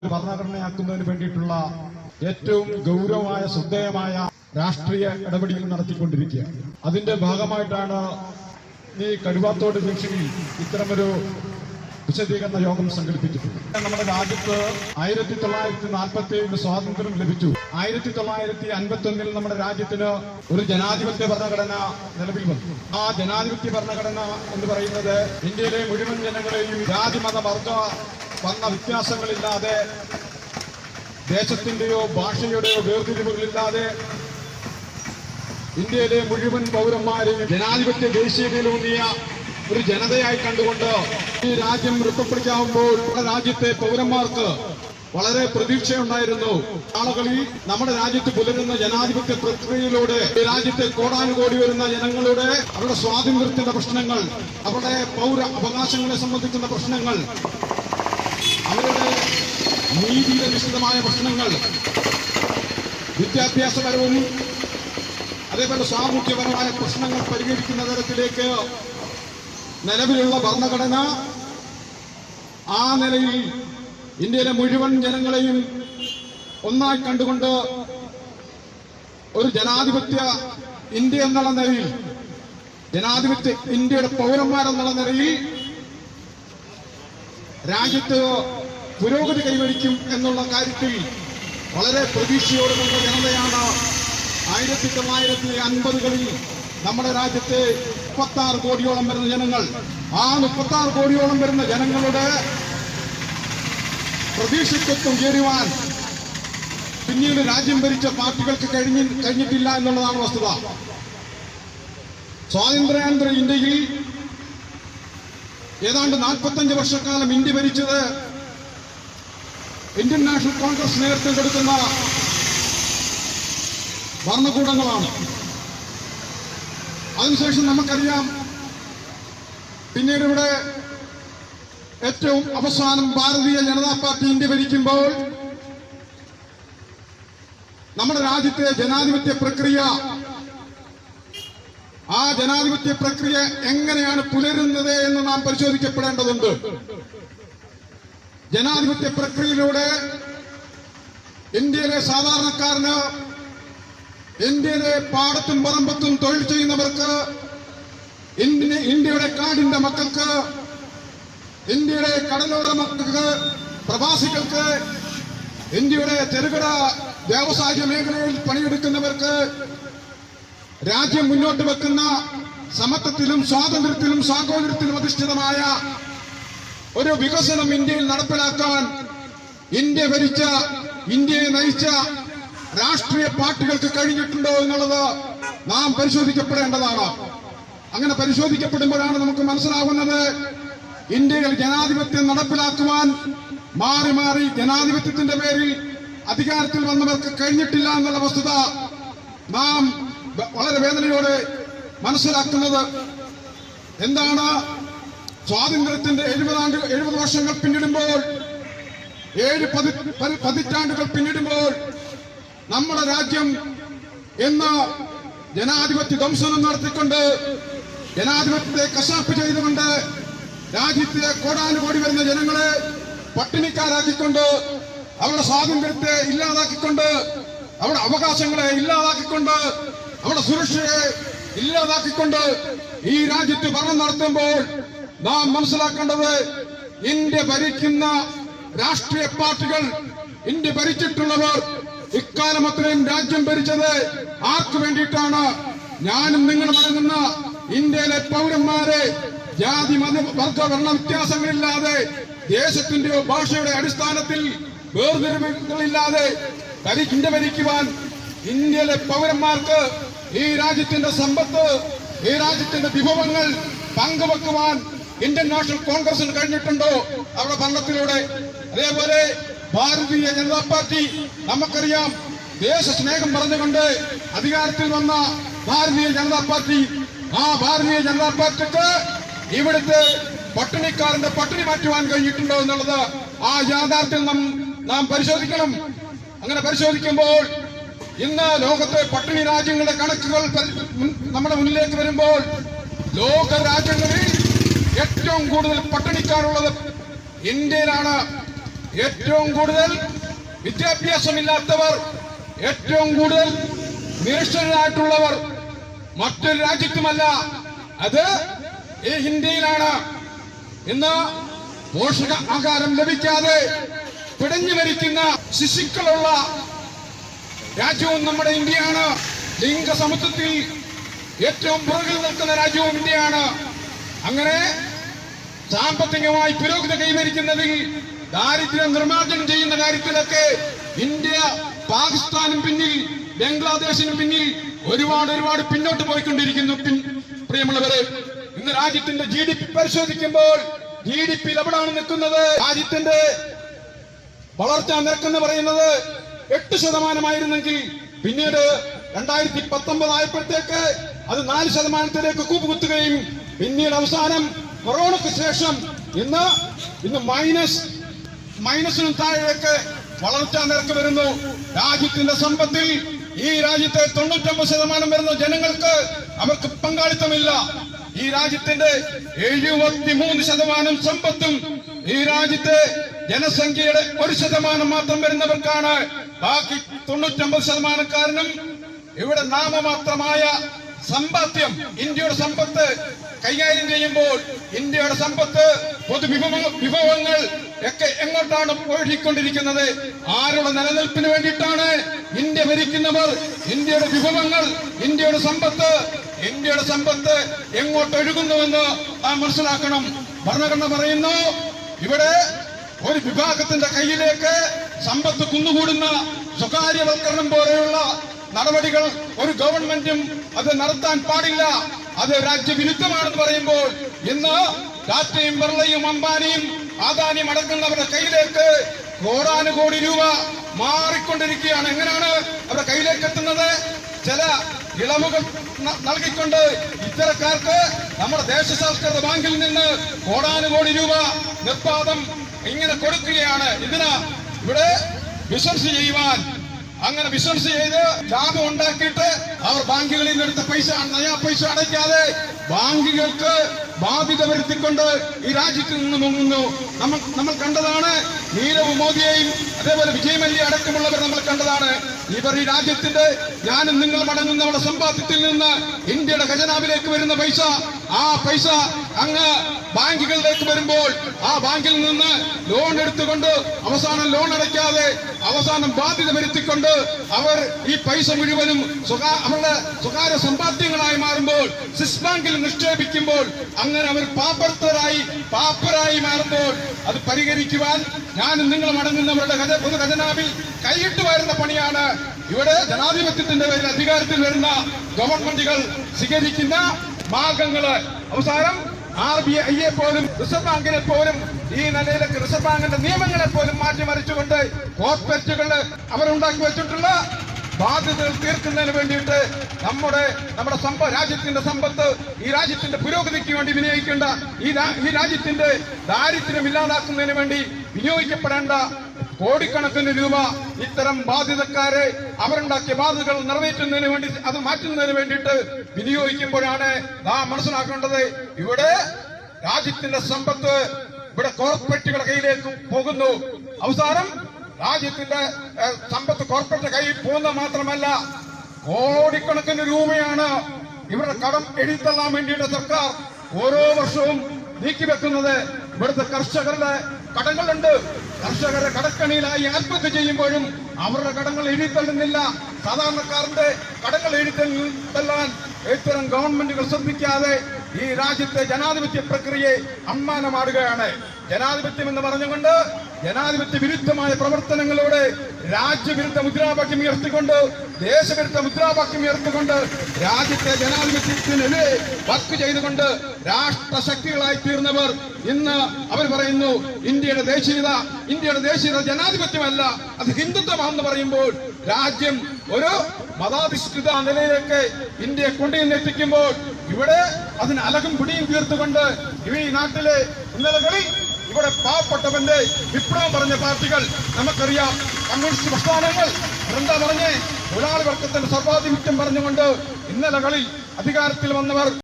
ഭരണഘടനയാക്കുന്നതിന് വേണ്ടിയിട്ടുള്ള ഏറ്റവും ഗൗരവമായ ശ്രദ്ധേയമായ രാഷ്ട്രീയ ഇടപെടൽ നടത്തിക്കൊണ്ടിരിക്കുകയാണ്. അതിന്റെ ഭാഗമായിട്ടാണ് ഈ കടുവാത്തോട് ജംഗ്ഷനിൽ ഇത്തരമൊരു വിശദീകരണ യോഗം സംഘടിപ്പിച്ചിട്ടുണ്ട്. നമ്മുടെ രാജ്യത്ത് 1947 സ്വാതന്ത്ര്യം ലഭിച്ചു. 1951 നമ്മുടെ രാജ്യത്തിന് ഒരു ജനാധിപത്യ ഭരണഘടന നിലവിൽ വന്നു. ആ ജനാധിപത്യ ഭരണഘടന എന്ന് പറയുന്നത് ഇന്ത്യയിലെ മുഴുവൻ ജനങ്ങളെയും ജാതി മത വർണ്ണ വ്യത്യാസങ്ങളില്ലാതെ ദേശത്തിന്റെയോ ഭാഷയുടെയോ വേർതിരിവുകളില്ലാതെ ഇന്ത്യയിലെ മുഴുവൻ പൗരന്മാരെയും ജനാധിപത്യ ദേശീയതയിലൂന്നിയ ഒരു ജനതയായി കണ്ടുകൊണ്ട് ഈ രാജ്യം രൂപപ്പെടുത്താവുമ്പോൾ രാജ്യത്തെ പൗരന്മാർക്ക് വളരെ പ്രതീക്ഷയുണ്ടായിരുന്നു. ആളുകളിൽ നമ്മുടെ രാജ്യത്ത് പുലരുന്ന ജനാധിപത്യ പ്രക്രിയയിലൂടെ ഈ രാജ്യത്തെ കോടാനുകോടി വരുന്ന ജനങ്ങളുടെ അവരുടെ സ്വാതന്ത്ര്യത്തിന്റെ പ്രശ്നങ്ങൾ, അവരുടെ പൗര അവകാശങ്ങളെ സംബന്ധിക്കുന്ന പ്രശ്നങ്ങൾ, അവരുടെ നീതിയധിഷ്ഠിതമായ പ്രശ്നങ്ങൾ, വിദ്യാഭ്യാസപരവും അതേപോലെ സാമൂഹ്യപരമായ പ്രശ്നങ്ങൾ പരിഹരിക്കുന്ന തരത്തിലേക്ക് നിലവിലുള്ള ഭരണഘടന ആ നിലയിൽ ഇന്ത്യയിലെ മുഴുവൻ ജനങ്ങളെയും ഒന്നായി കണ്ടുകൊണ്ട് ഒരു ജനാധിപത്യ ഇന്ത്യ എന്നുള്ള നിലയിൽ, ജനാധിപത്യ ഇന്ത്യയുടെ പൗരന്മാരെന്നുള്ള നിലയിൽ രാജ്യത്ത് പുരോഗതി കൈവരിക്കും എന്നുള്ള കാര്യത്തിൽ വളരെ പ്രതീക്ഷയോടുള്ള ജനതയാണ് 1950കളിൽ നമ്മുടെ രാജ്യത്തെ 36 കോടിയോളം വരുന്ന ജനങ്ങൾ. ആ 36 കോടിയോളം വരുന്ന ജനങ്ങളുടെ പ്രതീക്ഷയ്ക്കൊത്തും ചേരുവാൻ പിന്നീട് രാജ്യം ഭരിച്ച പാർട്ടികൾക്ക് കഴിഞ്ഞിട്ടില്ല എന്നുള്ളതാണ് വസ്തുത. സ്വാതന്ത്ര്യാനന്തര ഇന്ത്യയിൽ ഏതാണ്ട് 45 വർഷക്കാലം ഇന്ത്യ ഭരിച്ചത് ഇന്ത്യൻ നാഷണൽ കോൺഗ്രസ് നേതൃത്വം കൊടുക്കുന്ന ഭരണകൂടങ്ങളാണ്. അതിനുശേഷം നമുക്കറിയാം, പിന്നീട് ഇവിടെ ഏറ്റവും അവസാനം ഭാരതീയ ജനതാ പാർട്ടി ഇന്ത്യ ഭരിക്കുമ്പോൾ നമ്മുടെ രാജ്യത്തെ ജനാധിപത്യ പ്രക്രിയ, ആ ജനാധിപത്യ പ്രക്രിയ എങ്ങനെയാണ് പുലരുന്നത് എന്ന് നാം പരിശോധിക്കപ്പെടേണ്ടതുണ്ട്. ജനാധിപത്യ പ്രക്രിയയിലൂടെ ഇന്ത്യയിലെ സാധാരണക്കാരന്, ഇന്ത്യയിലെ പാടത്തും പറമ്പത്തും തൊഴിൽ ചെയ്യുന്നവർക്ക്, ഇന്ത്യയുടെ കാടിന്റെ മക്കൾക്ക്, ഇന്ത്യയുടെ കടലോര മക്കൾക്ക്, പ്രവാസികൾക്ക്, ഇന്ത്യയുടെ ചെറുകിട വ്യാവസായിക മേഖലയിൽ പണിയെടുക്കുന്നവർക്ക് രാജ്യം മുന്നോട്ട് വെക്കുന്ന സമത്വത്തിലും സ്വാതന്ത്ര്യത്തിലും സാഹോദര്യത്തിലും അധിഷ്ഠിതമായ ഒരു വികസനം ഇന്ത്യയിൽ നടപ്പിലാക്കാൻ ഇന്ത്യ ഭരിച്ച, ഇന്ത്യയെ നയിച്ച രാഷ്ട്രീയ പാർട്ടികൾക്ക് കഴിഞ്ഞിട്ടുണ്ടോ എന്നുള്ളത് നാം പരിശോധിക്കപ്പെടേണ്ടതാണ്. അങ്ങനെ പരിശോധിക്കപ്പെടുമ്പോഴാണ് നമുക്ക് മനസ്സിലാവുന്നത് ഇന്ത്യയിൽ ജനാധിപത്യം നടപ്പിലാക്കുവാൻ മാറി മാറി ജനാധിപത്യത്തിന്റെ പേരിൽ അധികാരത്തിൽ വന്നവർക്ക് കഴിഞ്ഞിട്ടില്ല എന്നുള്ള വസ്തുത നാം വളരെ വേദനയോടെ മനസ്സിലാക്കുന്നത്. എന്താണ് സ്വാതന്ത്ര്യത്തിന്റെ 70 വർഷങ്ങൾ പിന്നിടുമ്പോൾ, 7 പതിറ്റാണ്ടുകൾ പിന്നിടുമ്പോൾ നമ്മുടെ രാജ്യം ഇന്ന് ജനാധിപത്യ ധ്വംസനം നടത്തിക്കൊണ്ട്, ജനാധിപത്യത്തെ കശാപ്പ് ചെയ്തുകൊണ്ട്, രാജ്യത്തിലെ കോടാനുകോടി വരുന്ന ജനങ്ങളെ പട്ടിണിക്കാരാക്കിക്കൊണ്ട്, അവരുടെ സ്വാതന്ത്ര്യത്തെ ഇല്ലാതാക്കിക്കൊണ്ട്, അവരുടെ അവകാശങ്ങളെ ഇല്ലാതാക്കിക്കൊണ്ട്, അവരുടെ സുരക്ഷയെ ഇല്ലാതാക്കിക്കൊണ്ട് ഈ രാജ്യത്ത് ഭരണം നടത്തുമ്പോൾ നാം മനസ്സിലാക്കേണ്ടത്, ഇന്ത്യ ഭരിക്കുന്ന രാഷ്ട്രീയ പാർട്ടികൾ, ഇന്ത്യ ഭരിച്ചിട്ടുള്ളവർ ഇക്കാലം അത്രയും രാജ്യം ഭരിച്ചത് ആർക്കു വേണ്ടിയിട്ടാണ്? ഞാനും നിങ്ങളും അടങ്ങുന്ന ഇന്ത്യയിലെ പൗരന്മാരെ ജാതി മത വർഗ വർണ്ണ വ്യത്യാസങ്ങളില്ലാതെ, ദേശത്തിന്റെയോ ഭാഷയുടെ അടിസ്ഥാനത്തിൽ വേർതിരിവുകളില്ലാതെ ഇന്ത്യ ഭരിക്കുവാൻ ഇന്ത്യയിലെ പൗരന്മാർക്ക് ഈ രാജ്യത്തിന്റെ സമ്പത്ത്, ഈ രാജ്യത്തിന്റെ വിഭവങ്ങൾ പങ്കുവെക്കുവാൻ ഇന്ത്യൻ നാഷണൽ കോൺഗ്രസിന് കഴിഞ്ഞിട്ടുണ്ടോ അവരുടെ ഭരണത്തിലൂടെ? അതേപോലെ ഭാരതീയ ജനതാ പാർട്ടി, നമുക്കറിയാം, ദേശസ്നേഹം പറഞ്ഞുകൊണ്ട് അധികാരത്തിൽ വന്ന ഭാരതീയ ജനതാ പാർട്ടി, ആ ഭാരതീയ ജനതാ പാർട്ടിക്ക് ഇവിടുത്തെ പട്ടിണിക്കാരന്റെ പട്ടിണി മാറ്റുവാൻ കഴിഞ്ഞിട്ടുണ്ടോ എന്നുള്ളത് ആ യാഥാർത്ഥ്യം നാം പരിശോധിക്കണം. അങ്ങനെ പരിശോധിക്കുമ്പോൾ ഇന്ന് ലോകത്തെ പട്ടിണി രാജ്യങ്ങളുടെ കണക്കുകൾ നമ്മുടെ മുന്നിലേക്ക് വരുമ്പോൾ ലോക രാജ്യങ്ങളിൽ ഏറ്റവും കൂടുതൽ പട്ടിണിക്കാരുള്ളത് ഇന്ത്യയിലാണ്. ഏറ്റവും കൂടുതൽ വിദ്യാഭ്യാസമില്ലാത്തവർ, ഏറ്റവും കൂടുതൽ നിരക്ഷരരായിട്ടുള്ളവർ മറ്റൊരു രാജ്യത്തുമല്ല, അത് ഈ ഇന്ത്യയിലാണ്. ഇന്ന് പോഷക ആഹാരം ലഭിക്കാതെ പിടഞ്ഞു മരിക്കുന്ന ശിശുക്കളുള്ള രാജ്യവും നമ്മുടെ ഇന്ത്യയാണ്. ലിംഗസമത്വത്തിൽ ഏറ്റവും പുറകിൽ നിൽക്കുന്ന രാജ്യവും ഇന്ത്യയാണ്. അങ്ങനെ സാമ്പത്തികമായി പുരോഗതി കൈവരിക്കുന്നതിൽ, ദാരിദ്ര്യം നിർമ്മാർജ്ജനം ചെയ്യുന്ന കാര്യത്തിലൊക്കെ ഇന്ത്യ പാകിസ്ഥാനും പിന്നിൽ, ബംഗ്ലാദേശിനും പിന്നിൽ ഒരുപാട് പിന്നോട്ട് പോയിക്കൊണ്ടിരിക്കുന്നു. പ്രിയമുള്ളവരെ, ഇന്ന് രാജ്യത്തിന്റെ GDP പരിശോധിക്കുമ്പോൾ GDP എവിടെയാണ് നിൽക്കുന്നത്? രാജ്യത്തിന്റെ വളർച്ചാ നിരക്കെന്ന് പറയുന്നത് 8% പിന്നീട് 2019 ആയപ്പോഴത്തേക്ക് അത് 4% കൂപ്പുകുത്തുകയും പിന്നീട് അവസാനം കൊറോണയ്ക്ക് ശേഷം ഇന്ന് മൈനസിനും താഴേക്ക് വളർച്ചാ നിരക്ക് വരുന്നു. രാജ്യത്തിന്റെ സമ്പത്തിൽ ഈ രാജ്യത്തെ 99% വരുന്ന ജനങ്ങൾക്ക് അവർക്ക് പങ്കാളിത്തമില്ല. ഈ രാജ്യത്തിന്റെ 73% സമ്പത്തും ഈ രാജ്യത്തെ ജനസംഖ്യയുടെ 1% മാത്രം വരുന്നവർക്കാണ്. ബാക്കി 99%കാരനും ഇവിടെ നാമമാത്രമായ സമ്പാദ്യം. ഇന്ത്യയുടെ സമ്പത്ത് കൈകാര്യം ചെയ്യുമ്പോൾ ഇന്ത്യയുടെ സമ്പത്ത് പൊതുവിഭവങ്ങൾ ഒക്കെ എങ്ങോട്ടാണ് ഒഴുകിക്കൊണ്ടിരിക്കുന്നത്? ആരുടെ നിലനിൽപ്പിന് വേണ്ടിയിട്ടാണ് ഇന്ത്യ ഭരിക്കുന്നവർ? ഇന്ത്യയുടെ വിഭവങ്ങൾ, ഇന്ത്യയുടെ സമ്പത്ത് എങ്ങോട്ട് ഒഴുകുന്നുവെന്ന് നാം മനസ്സിലാക്കണം. ഭരണഘടന പറയുന്നു, ഇവിടെ ഒരു വിഭാഗത്തിന്റെ കയ്യിലേക്ക് സമ്പത്ത് കുന്നുകൂടുന്ന സ്വകാര്യവൽക്കരണം പോലെയുള്ള നടപടികൾ ഒരു ഗവൺമെന്റും അത് നടത്താൻ പാടില്ല. അത് രാജ്യവിരുദ്ധമാണെന്ന് പറയുമ്പോൾ ഇന്ന് ടാറ്റയും ബിർളയും അംബാനിയും അദാനിയും അടങ്ങുന്നവരുടെ കയ്യിലേക്ക് കോടാനുകോടി രൂപ മാറിക്കൊണ്ടിരിക്കുകയാണ്. എങ്ങനെയാണ് അവരുടെ കയ്യിലേക്ക് എത്തുന്നത്? ചില ഇളവുകൾ നൽകിക്കൊണ്ട് ഇത്തരക്കാർക്ക് നമ്മുടെ ദേശസാൽകൃത ബാങ്കിൽ നിന്ന് കോടാനുകോടി രൂപ നിർബാധം ഇങ്ങനെ കൊടുക്കുകയാണ്. ഇവിടെ ബിസിനസ് ചെയ്യുവാൻ, അങ്ങനെ ബിസിനസ് ചെയ്ത് ലാഭം ഉണ്ടാക്കിയിട്ട് അവർ ബാങ്കുകളിൽ നിന്ന് എടുത്ത നയാ പൈസ അടയ്ക്കാതെ ബാങ്കുകൾക്ക് ബാധ്യത വരുത്തിക്കൊണ്ട് ഈ രാജ്യത്ത് നിന്ന് മുങ്ങുന്നു. നമ്മൾ കണ്ടതാണ്. നീരവ് മോദിയെയും അതേപോലെ വിജയ് മല്യ അടക്കമുള്ളവർ നമ്മൾ കണ്ടതാണ്. ഇവർ ഈ രാജ്യത്തിന്റെ ഞാനും നിങ്ങൾ അടങ്ങുന്നവരുടെ സമ്പാദ്യത്തിൽ നിന്ന് ഇന്ത്യയുടെ ഖജനാവിലേക്ക് വരുന്ന പൈസ, ആ പൈസ അങ്ങ് ബാങ്കുകളിലേക്ക് വരുമ്പോൾ ആ ബാങ്കിൽ നിന്ന് ലോൺ എടുത്തുകൊണ്ട് അവസാനം ലോൺ അടയ്ക്കാതെ അവസാനം ബാധ്യത വരുത്തിക്കൊണ്ട് അവർ ഈ പൈസ മുഴുവനും അവരുടെ സ്വകാര്യ സമ്പാദ്യങ്ങളായി മാറുമ്പോൾ, സ്വിസ് ബാങ്കിൽ നിക്ഷേപിക്കുമ്പോൾ അങ്ങനെ അവർ പാപ്പരായി മാറുമ്പോൾ അത് പരിഹരിക്കുവാൻ ഞാനും നിങ്ങളും അടങ്ങുന്നവരുടെ പൊതു ഖജനാവിൽ കൈയിട്ട് വരുന്ന പണിയാണ്. ഇവിടെ ജനാധിപത്യത്തിന്റെ പേരിൽ അധികാരത്തിൽ വരുന്ന ഗവൺമെന്റുകൾ സ്വീകരിക്കുന്ന മാർഗങ്ങള് അവസാനം RBI പോലും റിസർവ് ബാങ്കിനെ പോലും ഈ നിലയിലേക്ക് റിസർവ് ബാങ്കിന്റെ നിയമങ്ങളെ പോലും മാറ്റിമറിച്ചുകൊണ്ട് കോർപ്പറേറ്റുകൾ അവരുണ്ടാക്കി വെച്ചിട്ടുള്ള ബാധ്യതകൾ തീർക്കുന്നതിന് വേണ്ടിയിട്ട് നമ്മുടെ രാജ്യത്തിന്റെ സമ്പത്ത് ഈ രാജ്യത്തിന്റെ പുരോഗതിക്ക് വേണ്ടി വിനിയോഗിക്കേണ്ട, ഈ രാജ്യത്തിന്റെ ദാരിദ്ര്യം ഇല്ലാതാക്കുന്നതിന് വേണ്ടി വിനിയോഗിക്കപ്പെടേണ്ട കോടിക്കണക്കിന് രൂപ ഇത്തരം ബാധ്യതക്കാരെ അവരുണ്ടാക്കിയ ബാധ്യതകൾ നിറവേറ്റുന്നതിന് വേണ്ടി, അത് മാറ്റുന്നതിന് വേണ്ടിയിട്ട് വിനിയോഗിക്കുമ്പോഴാണ് നാം മനസ്സിലാക്കേണ്ടത് ഇവിടെ രാജ്യത്തിന്റെ സമ്പത്ത് ഇവിടെ കോർപ്പറേറ്റുകളുടെ കയ്യിലേക്ക് പോകുന്നു. അവസാനം രാജ്യത്തിന്റെ സമ്പത്ത് കോർപ്പറേറ്റ് കയ്യിൽ പോകുന്ന മാത്രമല്ല, കോടിക്കണക്കിന് രൂപയാണ് ഇവരുടെ കടം എഴുതിത്തള്ളാൻ വേണ്ടിയിട്ട് സർക്കാർ ഓരോ വർഷവും നീക്കിവെക്കുന്നത്. ഇവിടുത്തെ കർഷകരുടെ കടങ്ങളുണ്ട്. കർഷകരുടെ കടക്കണിയിലായി ആത്മഹത്യ ചെയ്യുമ്പോഴും അവരുടെ കടങ്ങൾ എഴുതിത്തള്ളുന്നില്ല. സാധാരണക്കാരന്റെ കടങ്ങൾ എഴുതിത്തള്ളാൻ ഇത്തരം ഗവൺമെന്റുകൾ ശ്രദ്ധിക്കാതെ ഈ രാജ്യത്തെ ജനാധിപത്യ പ്രക്രിയയെ അമ്മാനമാടുകയാണ്. ജനാധിപത്യം എന്ന് പറഞ്ഞുകൊണ്ട് ജനാധിപത്യ വിരുദ്ധമായ പ്രവർത്തനങ്ങളോടെ രാജ്യവിരുദ്ധ മുദ്രാവാക്യം ഉയർത്തിക്കൊണ്ട്, ദേശവിരുദ്ധ മുദ്രാവാക്യം ഉയർത്തിക്കൊണ്ട് രാജ്യത്തെ ജനാധിപത്യത്തിനെതിരെ വർക്ക് ചെയ്തുകൊണ്ട് രാഷ്ട്രശക്തികളായി തീർന്നവർ ഇന്ന് അവർ പറയുന്നു ഇന്ത്യയുടെ ദേശീയത ജനാധിപത്യമല്ല, അത് ഹിന്ദുത്വമാണെന്ന് പറയുമ്പോൾ രാജ്യം ഒരു മതാധിഷ്ഠിത നിലയിലേക്ക് ഇന്ത്യയെ കൊണ്ടുവന്നെത്തിക്കുമ്പോൾ ഇവിടെ അതിന് അലകും പിടിയും തീർത്തുകൊണ്ട് ഈ നാട്ടിലെ ഇന്നലകളിൽ ഇവിടെ പാവപ്പെട്ടവന്റെ വിപ്ലവം പറഞ്ഞ പാർട്ടികൾ നമുക്കറിയാം. കമ്മ്യൂണിസ്റ്റ് പ്രസ്ഥാനങ്ങൾ എന്താ പറഞ്ഞ് തൊഴിലാളി വർഗത്തിന്റെ സർവാധിപത്യം പറഞ്ഞുകൊണ്ട് ഇന്നലകളിൽ അധികാരത്തിൽ വന്നവർ